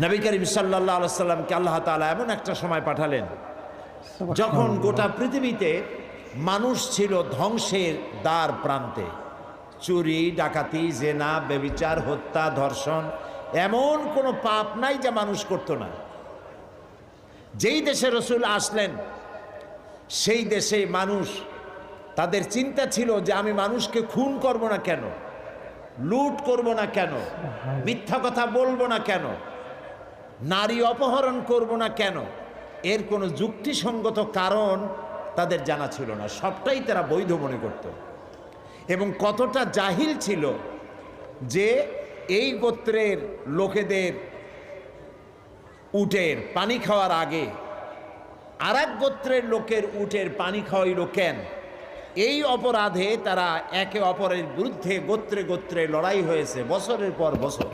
নবী করিম সাল্লাল্লাহু আলাইহি সাল্লামকে আল্লাহ তাআলা এমন একটা সময় পাঠালেন যখন গোটা পৃথিবীতে মানুষ ছিল ধ্বংসের দ্বার প্রান্তে। চুরি, ডাকাতি, জেনা, ব্যভিচার, হত্যা, ধর্ষণ, এমন কোনো পাপ নাই যা মানুষ করতো না। যেই দেশে রসুল আসলেন সেই দেশে মানুষ, তাদের চিন্তা ছিল যে আমি মানুষকে খুন করব না কেন, লুট করব না কেন, মিথ্যা কথা বলবো না কেন, নারী অপহরণ করব না কেন, এর কোনো যুক্তিসঙ্গত কারণ তাদের জানা ছিল না। সবটাই তারা বৈধ মনে করত। এবং কতটা জাহিল ছিল যে এই গোত্রের লোকেদের উটের পানি খাওয়ার আগে আর এক গোত্রের লোকের উটের পানি খাওয়াইল কেন, এই অপরাধে তারা একে অপরের বিরুদ্ধে গোত্রে গোত্রে লড়াই হয়েছে বছরের পর বছর।